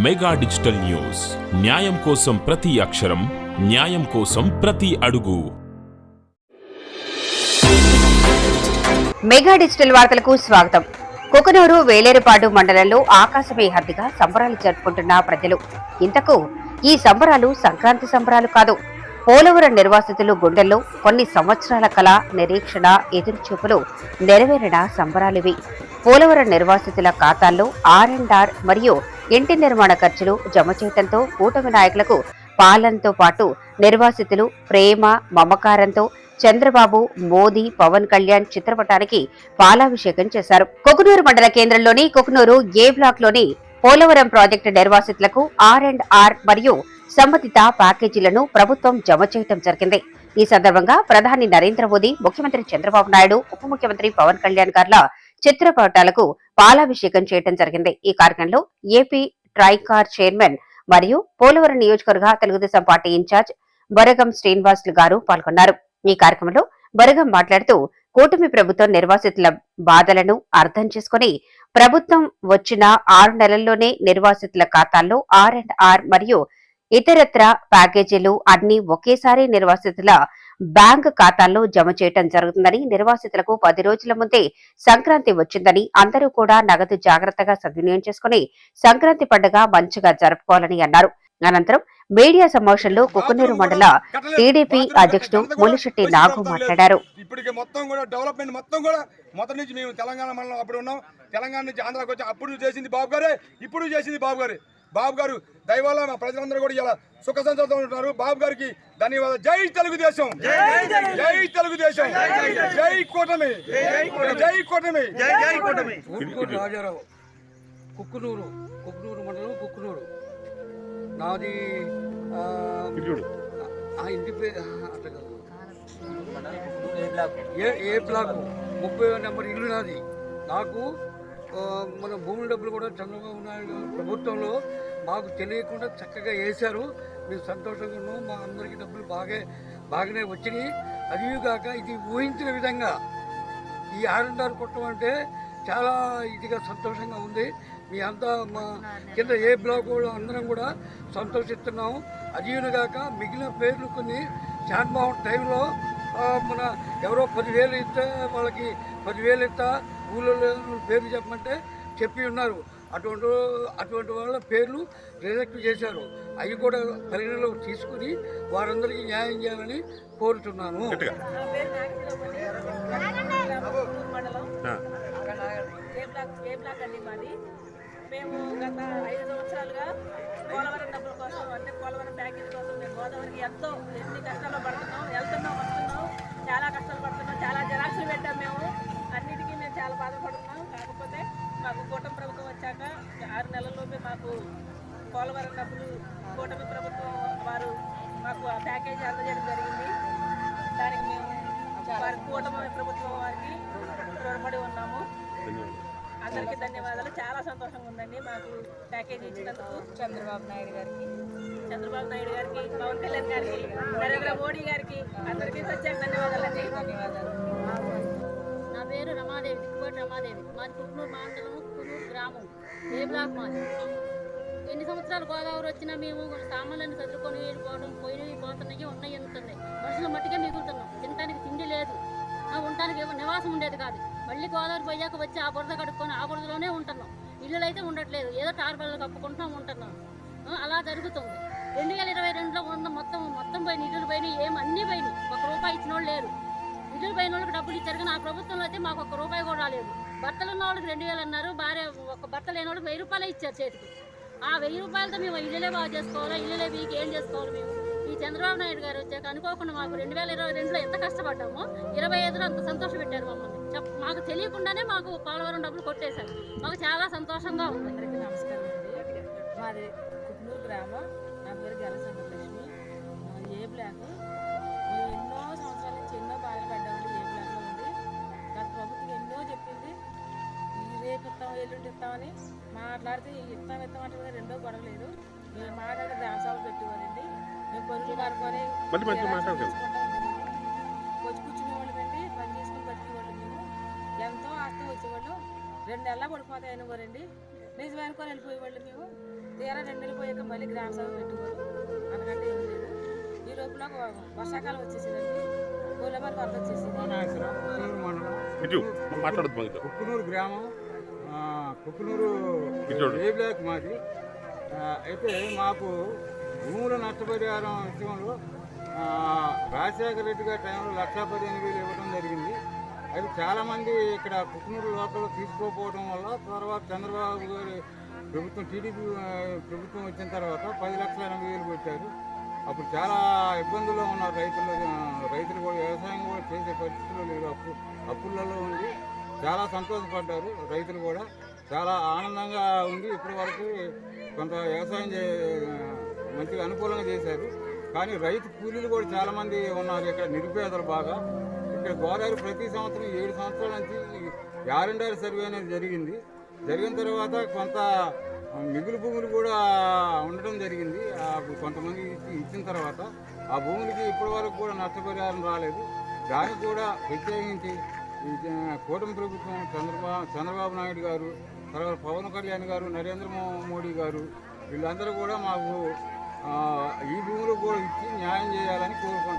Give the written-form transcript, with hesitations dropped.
Mega digital news, న్యాయం కోసం ప్రతి అక్షరం, న్యాయం కోసం ప్రతి అడుగు. మెగా డిజిటల్ వార్తలకు స్వాగతం. కుకునూరు వేలేరుపాడు మండలంలో ఆకాశమే హద్దుగా సంబరాలు జరుపుకుంటున్న ప్రజలు. ఇంతకు ఈ సంబరాలు సంక్రాంతి సంబరాలు కాదు. పోలవరం నిర్వాసితులు గుండెల్లో కొన్ని సంవత్సరాల కళ, నిరీక్షణ, ఎదురుచూపులు నెరవేరిన సంబరాలివి. పోలవరం నిర్వాసితుల ఖాతాల్లో R&R మరియు ఇంటి నిర్మాణ ఖర్చులు జమ చేయడంతో కూటమి నాయకులకు పాలనతో పాటు నిర్వాసితులు ప్రేమ, మమకారంతో చంద్రబాబు, మోదీ, పవన్ కళ్యాణ్ చిత్రపటానికి పాలాభిషేకం చేశారు. కుకునూరు మండల కేంద్రంలోని కుకునూరు ఏ బ్లాక్ లోని పోలవరం ప్రాజెక్టు నిర్వాసితులకు R&R మరియు సంబంధిత ప్యాకేజీలను ప్రభుత్వం జమ చేయడం జరిగింది. ఈ సందర్భంగా ప్రధాని నరేంద్ర మోదీ, ముఖ్యమంత్రి చంద్రబాబు నాయుడు, ఉప ముఖ్యమంత్రి పవన్ కళ్యాణ్ గార్ల చిత్రపటాలకు పాలాభిషేకం చేయడం జరిగింది. ఈ కార్యక్రమంలో ఏపీ ట్రైకార్ చైర్మన్ మరియు పోలవరం నియోజకవర్గ తెలుగుదేశం పార్టీ ఇన్ఛార్జ్ బరగం శ్రీనివాసులు గారు పాల్గొన్నారు. ఈ కార్యక్రమంలో బరగం మాట్లాడుతూ కూటమి ప్రభుత్వం నిర్వాసితుల బాధలను అర్థం చేసుకుని ప్రభుత్వం వచ్చిన 6 నెలల్లోనే నిర్వాసితుల ఖాతాల్లో R&R మరియు ఇతరత్ర ప్యాకేజీలు అన్ని ఒకేసారి నిర్వాసితుల బ్యాంక్ ఖాతాల్లో జమ చేయడం జరుగుతుందని, నిర్వాసితులకు 10 రోజుల ముందే సంక్రాంతి వచ్చిందని అందరూ కూడా నగదు జాగ్రత్తగా సద్వినియోగం చేసుకుని సంక్రాంతి పండుగ మంచిగా జరుపుకోవాలని అన్నారు. అనంతరం మీడియా సమావేశంలో కుకునూరు మండల టీడీపీ అధ్యక్షుడు ములిశెట్టి నాగు మాట్లాడారు. ఇప్పటికి మొత్తం కూడా డెవలప్మెంట్ మొత్తం కూడా మొదటి నుంచి మేము తెలంగాణ మండలం అప్పుడు ఉన్నాం. తెలంగాణ నుంచి ఆంధ్రాకి వచ్చి అప్పుడు చేసింది బాబు గారే, ఇప్పుడు చేసింది బాబు గారే. బాబు గారు దయవల్ల మా ప్రజలందరూ కూడా ఇలా సుఖ సంతోషంతో ఉంటున్నారు. బాబు గారికి ధన్యవాదాలు. జై తెలుగుదేశం, జై తెలుగుదేశం, జై కూటమి, జై కూటమి, జై కూటమి. రాజారావు, కుక్కునూరు మండలం, కుక్కునూరు. నాది ఇంటి పేరు ఏ బ్లాక్ 30వ నెంబర్ ఇల్లు నాది. నాకు మన భూముల డబ్బులు కూడా చంద్రబాబు నాయుడు ప్రభుత్వంలో మాకు తెలియకుండా చక్కగా వేశారు. మేము సంతోషంగా ఉన్నాం. మా అందరికీ డబ్బులు బాగానే వచ్చినాయి. అదిగాక ఇది ఊహించిన విధంగా ఈ R&R కొట్టడం అంటే చాలా ఇదిగా సంతోషంగా ఉంది. మీ అంతా మా కింద ఏ బ్లాక్ వాళ్ళు అందరం కూడా సంతోషిస్తున్నాము. అదిగాక మిగిలిన పేర్లు కొన్ని షాన్మోహన్ టైంలో మన ఎవరో 10,000 ఇస్తే వాళ్ళకి 10,000 ఇస్తా, ఊళ్ళో పేర్లు చెప్పమంటే చెప్పి ఉన్నారు. అటువంటి వాళ్ళ పేర్లు రిజెక్ట్ చేశారు. అవి కూడా పరిగణలోకి తీసుకుని వారందరికీ న్యాయం చేయాలని కోరుతున్నాను. మేము గత 5 సంవత్సరాలుగా పోలవరం డబ్బుల కోసం, అంటే పోలవరం ప్యాకేజీ కోసం మేము గోదావరికి ఎన్ని కష్టాలు పడుతున్నాం, వెళ్తున్నాం, వస్తున్నాం, చాలా కష్టాలు పడుతున్నాం. చాలా జెరాక్స్లు పెట్టాం. మేము అన్నిటికీ మేము చాలా బాధపడుతున్నాం. కాకపోతే మాకు కూటమి ప్రభుత్వం వచ్చాక 6 నెలల్లోపే మాకు పోలవరం డబ్బులు కూటమి ప్రభుత్వం వారు మాకు ప్యాకేజీ అందజేయడం జరిగింది. దానికి మేము కూటమి ప్రభుత్వం వారికి రుణపడి ఉన్నాము. అందరికీ ధన్యవాదాలు. చాలా సంతోషంగా ఉందండి మాకు ప్యాకేజీ ఇచ్చినందుకు. చంద్రబాబు నాయుడు గారికి, పవన్ కళ్యాణ్ గారికి, నరేంద్ర మోడీ గారికి అందరికీ ప్రత్యేక ధన్యవాదాలండి. ధన్యవాదాలు. నా పేరు రమాదేవి, దిక్కుబాటి రమాదేవి. మాది కుకునూరు మండలం, కుకునూరు గ్రామం, ఏ బ్లాక్ మాది. ఎన్ని సంవత్సరాలు గోదావరి వచ్చినా మేము సామాన్లన్నీ చదువుకొని వెళ్ళిపోవడం, పోతున్నాయి, ఉన్నాయి, ఉంటున్నాయి. మనుషుల మట్టిగా మిగులుతున్నాం. తినడానికి తిండి లేదు, ఉండటానికి నివాసం ఉండేది కాదు. మళ్ళీ గోదావరి పోయాక వచ్చి ఆ బురద కడుక్కొని ఆ బురదలోనే ఉంటున్నాం. ఇల్లులు అయితే ఉండట్లేదు, ఏదో టార్బెల్లు కప్పుకుంటున్నాం, ఉంటున్నాం. అలా జరుగుతుంది. 2022లో ఉన్న మొత్తం పోయిన ఇల్లులు పోయినాయి, అన్నీ పోయినాయి. 1 రూపాయి ఇచ్చిన వాళ్ళు లేరు. ఇల్లులు పోయిన వాళ్ళకి డబ్బులు ఇచ్చారు కానీ ఆ ప్రభుత్వంలో అయితే మాకు 1 రూపాయి కూడా రాలేదు. భర్తలు ఉన్న వాళ్ళకి 2,000 అన్నారు. ఒక భర్త లేని వాళ్ళకి 1,000 రూపాయలే ఇచ్చారు చేతికి. ఆ 1,000 రూపాయలతో మేము ఇల్లులే బాగు చేసుకోవాలా, ఇల్లులే వీకి ఏం చేసుకోవాలి మేము. ఈ చంద్రబాబు నాయుడు గారు వచ్చాక అనుకోకుండా మాకు 2022లో ఎంత కష్టపడ్డామో 25లో అంత సంతోషం పెట్టారు మమ్మల్ని. మాకు తెలియకుండానే మాకు పోలవరం డబ్బులు కొట్టేశారు. మాకు చాలా సంతోషంగా ఉంది. అందరికీ నమస్కారం అండి. మాది కుకునూరు గ్రామం. నా పేరు గెలసంద్రలక్ష్మి, ఏ బ్లాక్. మేము ఎన్నో సంవత్సరాల నుంచి ఎన్నో బాధలు పడ్డామండి. ఏ బ్లాక్లో ఉంది. గత ప్రభుత్వం ఎన్నో చెప్పింది, రేపు ఇస్తాం, ఎల్లుండి ఇస్తామని మాట్లాడితే ఇస్తాం అంటే రెండో గొడవ లేదు. మేము మాట్లాడితే గ్రామ సభలు పెట్టేవారండి. మేము బరువులు కనుక్కొని వచ్చి కూర్చునే వాళ్ళు అండి. పని చేసుకుని బతికేవాళ్ళు. మేము ఎంతో ఆస్తం వచ్చేవాళ్ళు. 2 నెలల పడిపోతాయి అనేవారండి. నిజమే అనుకొని వెళ్ళిపోయేవాళ్ళు మేము. తీరా 2 నెలలు పోయాక మళ్ళీ గ్రామ సభ పెట్టుకోరు, అందుకంటే ఏం లేదు. ఈ లోపల వర్షాకాలం వచ్చేసిందండి, గోలమని వరద వచ్చేసింది. కుక్కునూరు గ్రామం, కుక్కునూరు ఏ బ్లాక్ మాది. అయితే మాకు భూముల నష్టపరిహారం విషయంలో రాజశేఖర రెడ్డి గారి టైంలో 1,15,000 ఇవ్వడం జరిగింది. అది చాలామంది ఇక్కడ కుక్కునూరు లోకల్లో తీసుకోకపోవడం వల్ల తర్వాత చంద్రబాబు గారి ప్రభుత్వం, టీడీపీ ప్రభుత్వం వచ్చిన తర్వాత 10,80,000 పెట్టారు. అప్పుడు చాలా ఇబ్బందుల్లో ఉన్నారు రైతులు కూడా వ్యవసాయం కూడా చేసే పరిస్థితుల్లో లేదు, అప్పులలో ఉంది. చాలా సంతోషపడ్డారు రైతులు కూడా, చాలా ఆనందంగా ఉంది. ఇప్పటి వరకు కొంత వ్యవసాయం మంచిగా అనుకూలంగా చేశారు. కానీ రైతు కూలీలు కూడా చాలామంది ఉన్నారు ఇక్కడ, నిరుపేదలు బాగా. ఇక్కడ గోదావరి ప్రతి సంవత్సరం 7 సంవత్సరాల నుంచి యారెండారి సర్వే అనేది జరిగిన తర్వాత కొంత మిగులు భూములు కూడా ఉండడం జరిగింది. కొంతమంది ఇచ్చిన తర్వాత ఆ భూములకి ఇప్పటి వరకు కూడా నష్టపరిహారం రాలేదు. దానికి కూడా ప్రత్యేకించి ఈ కూటమి ప్రభుత్వం చంద్రబాబు నాయుడు గారు, తర్వాత పవన్ కళ్యాణ్ గారు, నరేంద్ర మోడీ గారు, వీళ్ళందరూ కూడా మాకు ఈ భూములు కూడా ఇచ్చి న్యాయం చేయాలని కోరుకుంటున్నాం.